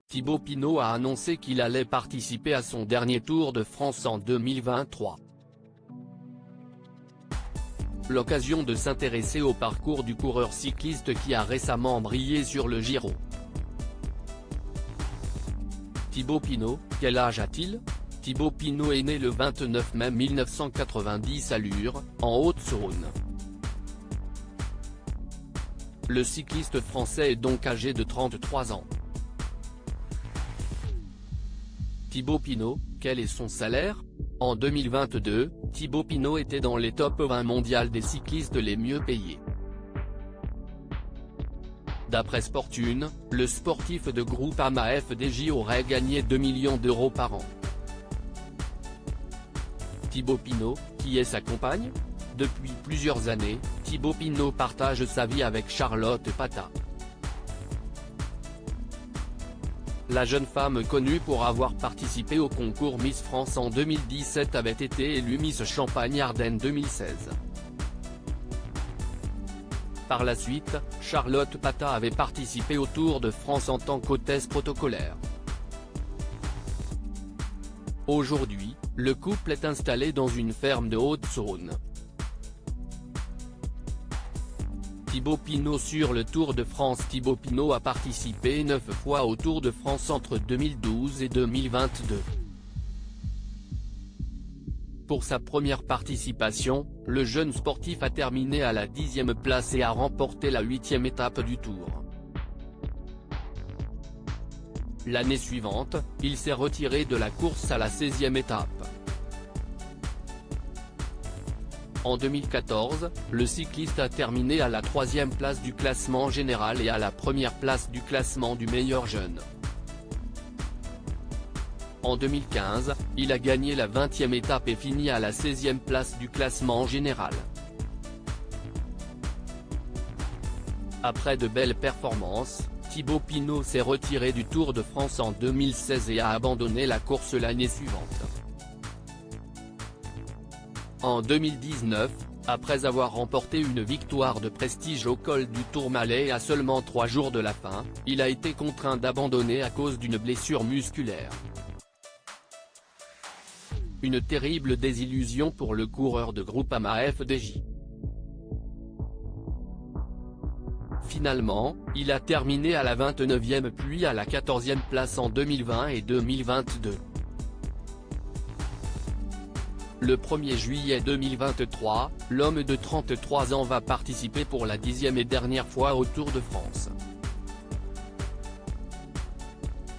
Thibaut Pinot a annoncé qu'il allait participer à son dernier Tour de France en 2023. L'occasion de s'intéresser au parcours du coureur cycliste qui a récemment brillé sur le Giro. Thibaut Pinot, quel âge a-t-il? Thibaut Pinot est né le 29 mai 1990 à Lure, en Haute-Saône. Le cycliste français est donc âgé de 33 ans. Thibaut Pinot, quel est son salaire? En 2022, Thibaut Pinot était dans les top 20 mondial des cyclistes les mieux payés. D'après Sportune, le sportif de Groupama FDJ aurait gagné 2 millions d'euros par an. Thibaut Pinot, qui est sa compagne? Depuis plusieurs années, Thibaut Pinot partage sa vie avec Charlotte Pata. La jeune femme connue pour avoir participé au concours Miss France en 2017 avait été élue Miss Champagne-Ardenne 2016. Par la suite, Charlotte Pata avait participé au Tour de France en tant qu'hôtesse protocolaire. Aujourd'hui, le couple est installé dans une ferme de Haute-Saône. Thibaut Pinot sur le Tour de France. Thibaut Pinot a participé 9 fois au Tour de France entre 2012 et 2022. Pour sa première participation, le jeune sportif a terminé à la 10e place et a remporté la 8e étape du Tour. L'année suivante, il s'est retiré de la course à la 16e étape. En 2014, le cycliste a terminé à la 3e place du classement général et à la 1re place du classement du meilleur jeune. En 2015, il a gagné la 20e étape et fini à la 16e place du classement général. Après de belles performances, Thibaut Pinot s'est retiré du Tour de France en 2016 et a abandonné la course l'année suivante. En 2019, après avoir remporté une victoire de prestige au col du Tourmalet à seulement 3 jours de la fin, il a été contraint d'abandonner à cause d'une blessure musculaire. Une terrible désillusion pour le coureur de Groupama FDJ. Finalement, il a terminé à la 29e puis à la 14e place en 2020 et 2022. Le 1er juillet 2023, l'homme de 33 ans va participer pour la 10e et dernière fois au Tour de France.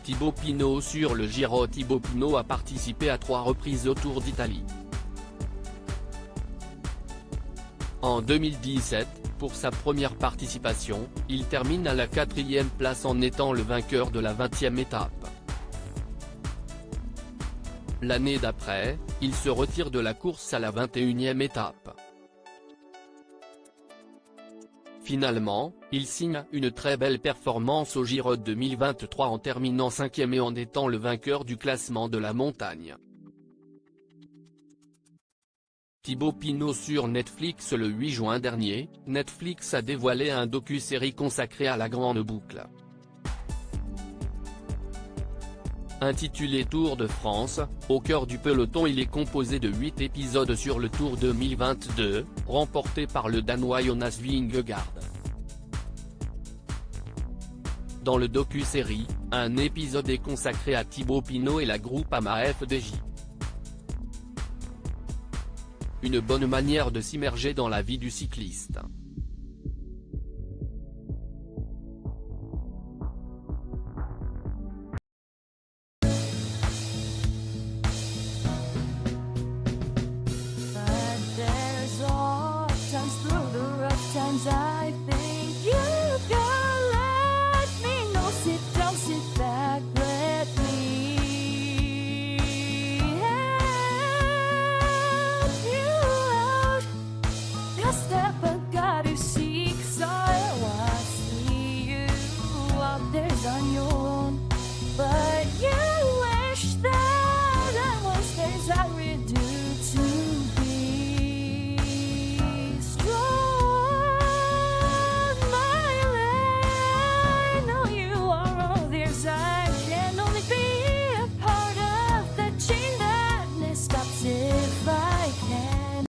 Thibaut Pinot sur le Giro. Thibaut Pinot a participé à 3 reprises au Tour d'Italie. En 2017, pour sa première participation, il termine à la 4e place en étant le vainqueur de la 20e étape. L'année d'après, il se retire de la course à la 21e étape. Finalement, il signe une très belle performance au Giro 2023 en terminant 5e et en étant le vainqueur du classement de la montagne. Thibaut Pinot sur Netflix. Le 8 juin dernier, Netflix a dévoilé un docu-série consacré à la Grande Boucle. Intitulé Tour de France, au cœur du peloton. Il est composé de 8 épisodes sur le Tour 2022, remporté par le Danois Jonas Vingegaard. Dans le docu-série, un épisode est consacré à Thibaut Pinot et la Groupama FDJ. Une bonne manière de s'immerger dans la vie du cycliste. Times through the rough times